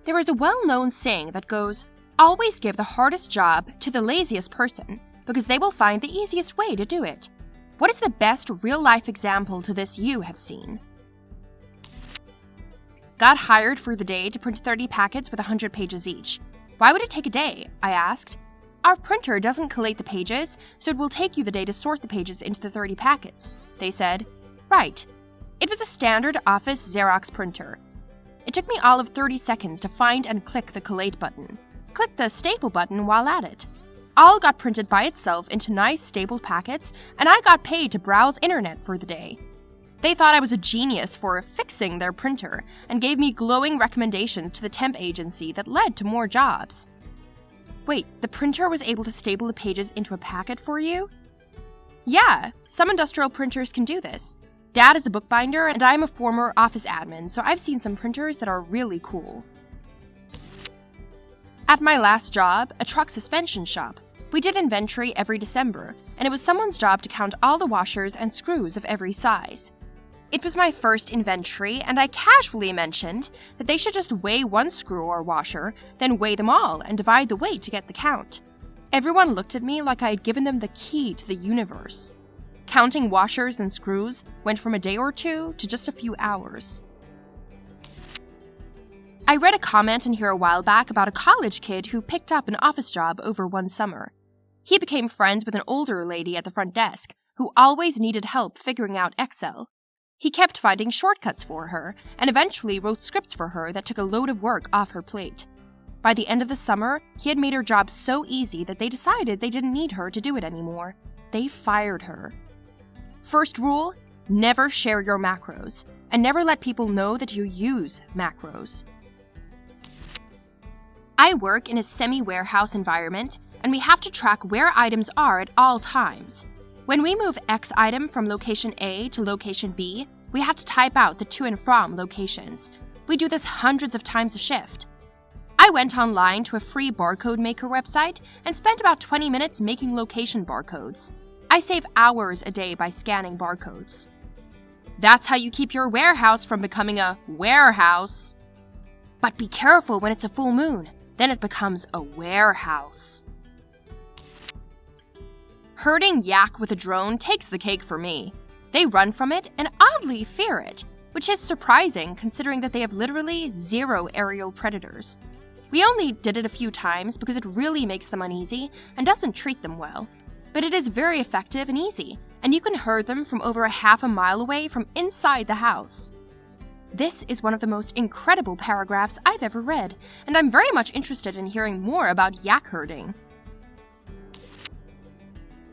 There is a well-known saying that goes, "Always give the hardest job to the laziest person, because they will find the easiest way to do it." What is the best real-life example to this you have seen? Got hired for the day to print 30 packets with 100 pages each. Why would it take a day? I asked. Our printer doesn't collate the pages, so it will take you the day to sort the pages into the 30 packets. They said, right. It was a standard office Xerox printer. It took me all of 30 seconds to find and click the collate button. Click the staple button while at it. All got printed by itself into nice stapled packets, and I got paid to browse internet for the day. They thought I was a genius for fixing their printer and gave me glowing recommendations to the temp agency that led to more jobs. Wait, the printer was able to staple the pages into a packet for you? Yeah, some industrial printers can do this. Dad is a bookbinder and I'm a former office admin, so I've seen some printers that are really cool. At my last job, a truck suspension shop, we did inventory every December, and it was someone's job to count all the washers and screws of every size. It was my first inventory, and I casually mentioned that they should just weigh one screw or washer, then weigh them all and divide the weight to get the count. Everyone looked at me like I had given them the key to the universe. Counting washers and screws went from a day or two to just a few hours. I read a comment in here a while back about a college kid who picked up an office job over one summer. He became friends with an older lady at the front desk who always needed help figuring out Excel. He kept finding shortcuts for her, and eventually wrote scripts for her that took a load of work off her plate. By the end of the summer, he had made her job so easy that they decided they didn't need her to do it anymore. They fired her. First rule, never share your macros, and never let people know that you use macros. I work in a semi-warehouse environment, and we have to track where items are at all times. When we move X item from location A to location B, we have to type out the to and from locations. We do this hundreds of times a shift. I went online to a free barcode maker website and spent about 20 minutes making location barcodes. I save hours a day by scanning barcodes. That's how you keep your warehouse from becoming a warehouse. But be careful when it's a full moon, then it becomes a warehouse. Herding yak with a drone takes the cake for me. They run from it and oddly fear it, which is surprising considering that they have literally zero aerial predators. We only did it a few times because it really makes them uneasy and doesn't treat them well. But it is very effective and easy, and you can herd them from over a half a mile away from inside the house. This is one of the most incredible paragraphs I've ever read, and I'm very much interested in hearing more about yak herding.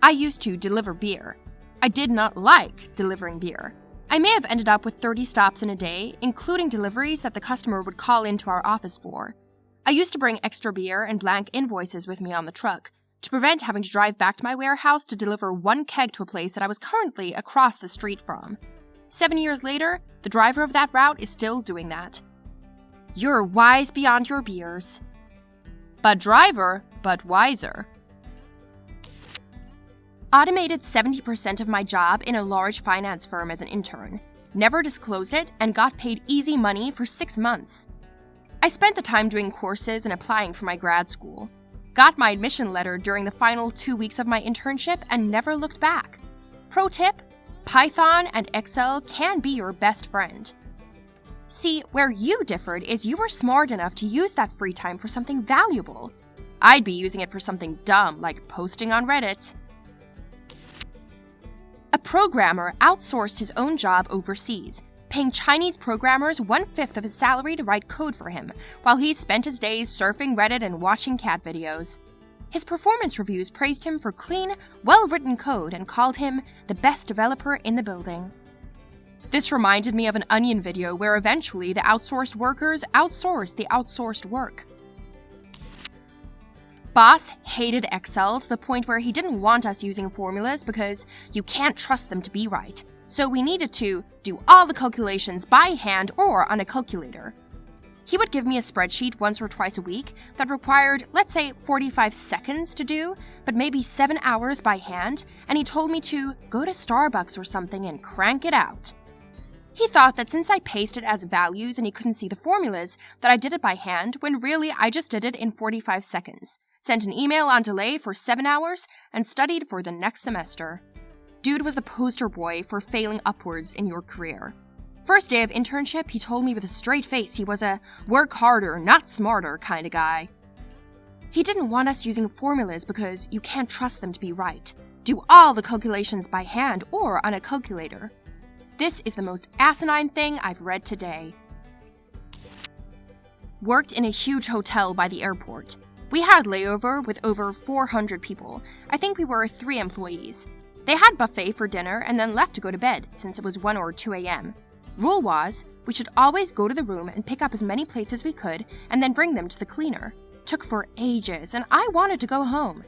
I used to deliver beer. I did not like delivering beer. I may have ended up with 30 stops in a day, including deliveries that the customer would call into our office for. I used to bring extra beer and blank invoices with me on the truck, to prevent having to drive back to my warehouse to deliver one keg to a place that I was currently across the street from. 7 years later, the driver of that route is still doing that. You're wise beyond your beers. But driver, but wiser. Automated 70% of my job in a large finance firm as an intern. Never disclosed it and got paid easy money for 6 months. I spent the time doing courses and applying for my grad school. Got my admission letter during the final 2 weeks of my internship and never looked back. Pro tip, Python and Excel can be your best friend. See, where you differed is you were smart enough to use that free time for something valuable. I'd be using it for something dumb like posting on Reddit. A programmer outsourced his own job overseas, paying Chinese programmers 1/5 of his salary to write code for him, while he spent his days surfing Reddit and watching cat videos. His performance reviews praised him for clean, well-written code and called him the best developer in the building. This reminded me of an Onion video where eventually the outsourced workers outsourced the outsourced work. Boss hated Excel to the point where he didn't want us using formulas because you can't trust them to be right. So we needed to do all the calculations by hand or on a calculator. He would give me a spreadsheet once or twice a week that required, let's say, 45 seconds to do, but maybe 7 hours by hand, and he told me to go to Starbucks or something and crank it out. He thought that since I pasted as values and he couldn't see the formulas, that I did it by hand, when really I just did it in 45 seconds, sent an email on delay for 7 hours, and studied for the next semester. Dude was the poster boy for failing upwards in your career. First day of internship, he told me with a straight face he was a work harder, not smarter kind of guy. He didn't want us using formulas because you can't trust them to be right. Do all the calculations by hand or on a calculator. This is the most asinine thing I've read today. Worked in a huge hotel by the airport. We had layover with over 400 people. I think we were 3 employees. They had buffet for dinner and then left to go to bed since it was 1 or 2 a.m. Rule was, we should always go to the room and pick up as many plates as we could and then bring them to the cleaner. Took for ages and I wanted to go home.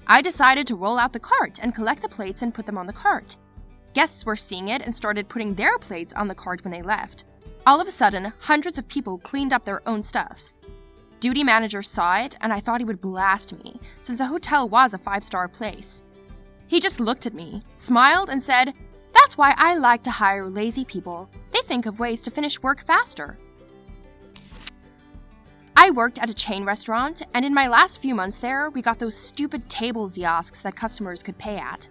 I decided to roll out the cart and collect the plates and put them on the cart. Guests were seeing it and started putting their plates on the cart when they left. All of a sudden, hundreds of people cleaned up their own stuff. Duty manager saw it and I thought he would blast me, since the hotel was a 5-star place. He just looked at me, smiled and said, "That's why I like to hire lazy people. They think of ways to finish work faster." I worked at a chain restaurant, and in my last few months there, we got those stupid table kiosks that customers could pay at.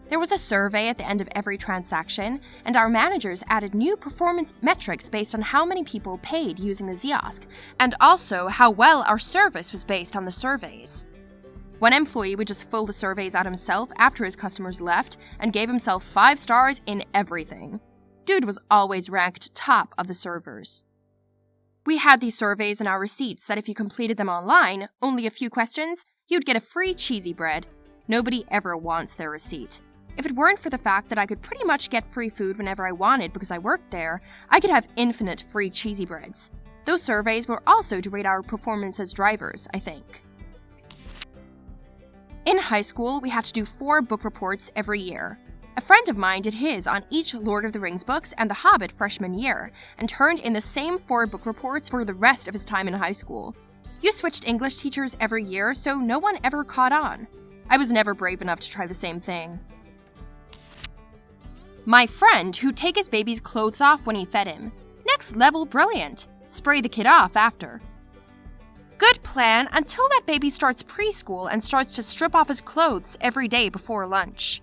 There was a survey at the end of every transaction, and our managers added new performance metrics based on how many people paid using the kiosk, and also how well our service was based on the surveys. One employee would just fill the surveys out himself after his customers left and gave himself 5 stars in everything. Dude was always ranked top of the servers. We had these surveys in our receipts that if you completed them online, only a few questions, you'd get a free cheesy bread. Nobody ever wants their receipt. If it weren't for the fact that I could pretty much get free food whenever I wanted because I worked there, I could have infinite free cheesy breads. Those surveys were also to rate our performance as drivers, I think. In high school, we had to do 4 book reports every year. A friend of mine did his on each Lord of the Rings books and The Hobbit freshman year, and turned in the same 4 book reports for the rest of his time in high school. You switched English teachers every year, so no one ever caught on. I was never brave enough to try the same thing. My friend who'd take his baby's clothes off when he fed him. Next level brilliant. Spray the kid off after. Good plan until that baby starts preschool and starts to strip off his clothes every day before lunch.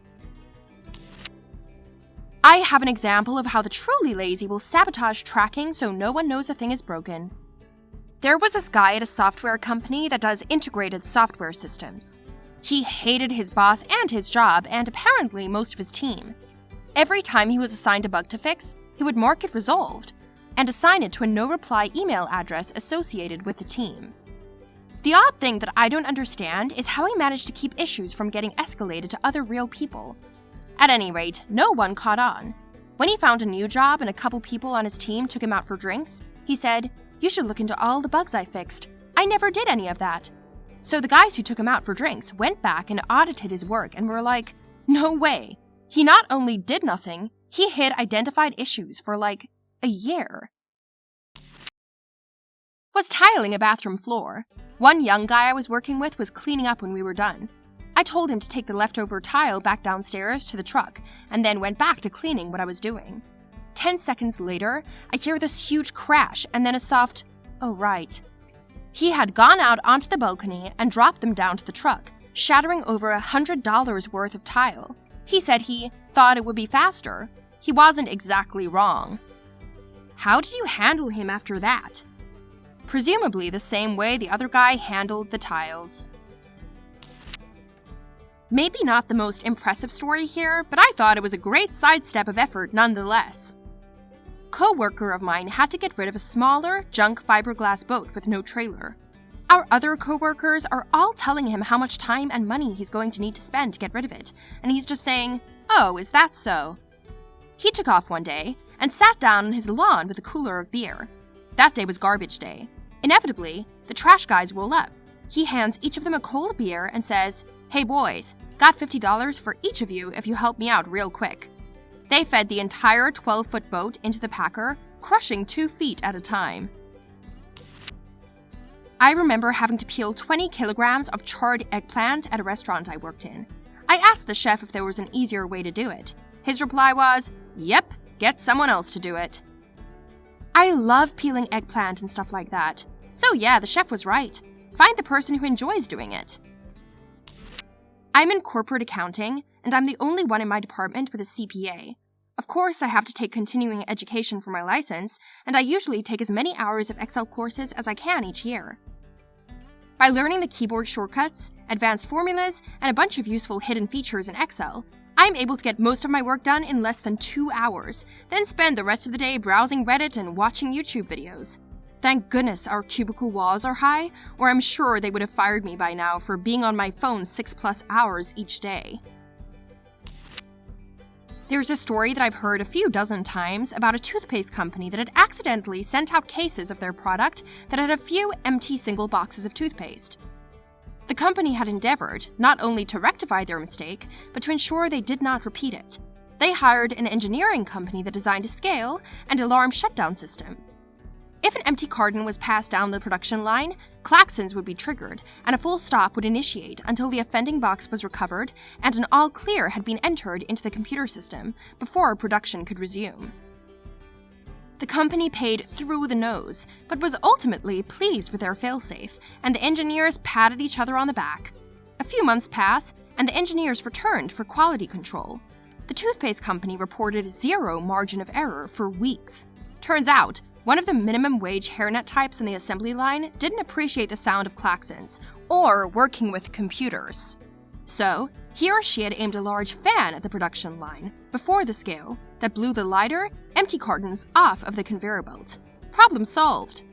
I have an example of how the truly lazy will sabotage tracking so no one knows a thing is broken. There was this guy at a software company that does integrated software systems. He hated his boss and his job, and apparently most of his team. Every time he was assigned a bug to fix, he would mark it resolved, and assign it to a no-reply email address associated with the team. The odd thing that I don't understand is how he managed to keep issues from getting escalated to other real people. At any rate, no one caught on. When he found a new job and a couple people on his team took him out for drinks, he said, "You should look into all the bugs I fixed. I never did any of that." So the guys who took him out for drinks went back and audited his work and were like, "No way. He not only did nothing, he hid identified issues for like a year." Was tiling a bathroom floor. One young guy I was working with was cleaning up when we were done. I told him to take the leftover tile back downstairs to the truck and then went back to cleaning what I was doing. 10 seconds later, I hear this huge crash and then a soft, "Oh right." He had gone out onto the balcony and dropped them down to the truck, shattering over $100 worth of tile. He said he thought it would be faster. He wasn't exactly wrong. How did you handle him after that? Presumably the same way the other guy handled the tiles. Maybe not the most impressive story here, but I thought it was a great sidestep of effort nonetheless. Co-worker of mine had to get rid of a smaller, junk fiberglass boat with no trailer. Our other co-workers are all telling him how much time and money he's going to need to spend to get rid of it, and he's just saying, "Oh, is that so?" He took off one day and sat down on his lawn with a cooler of beer. That day was garbage day. Inevitably, the trash guys roll up. He hands each of them a cold beer and says, "Hey boys, got $50 for each of you if you help me out real quick." They fed the entire 12-foot boat into the packer, crushing 2 feet at a time. I remember having to peel 20 kilograms of charred eggplant at a restaurant I worked in. I asked the chef if there was an easier way to do it. His reply was, "Yep, Get someone else to do it. I love peeling eggplant and stuff like that. So yeah, the chef was right. Find the person who enjoys doing it. I'm in corporate accounting, and I'm the only one in my department with a CPA. Of course, I have to take continuing education for my license, and I usually take as many hours of Excel courses as I can each year. By learning the keyboard shortcuts, advanced formulas, and a bunch of useful hidden features in Excel, I'm able to get most of my work done in less than 2 hours, then spend the rest of the day browsing Reddit and watching YouTube videos. Thank goodness our cubicle walls are high, or I'm sure they would have fired me by now for being on my phone 6+ hours each day. There's a story that I've heard a few dozen times about a toothpaste company that had accidentally sent out cases of their product that had a few empty single boxes of toothpaste. The company had endeavored not only to rectify their mistake, but to ensure they did not repeat it. They hired an engineering company that designed a scale and alarm shutdown system. If an empty carton was passed down the production line, klaxons would be triggered, and a full stop would initiate until the offending box was recovered and an all clear had been entered into the computer system before production could resume. The company paid through the nose, but was ultimately pleased with their failsafe, and the engineers patted each other on the back. A few months pass, and the engineers returned for quality control. The toothpaste company reported 0 margin of error for weeks. Turns out, one of the minimum wage hairnet types in the assembly line didn't appreciate the sound of klaxons, or working with computers. So, he or she had aimed a large fan at the production line, before the scale, that blew the lighter, empty cartons off of the conveyor belt. Problem solved.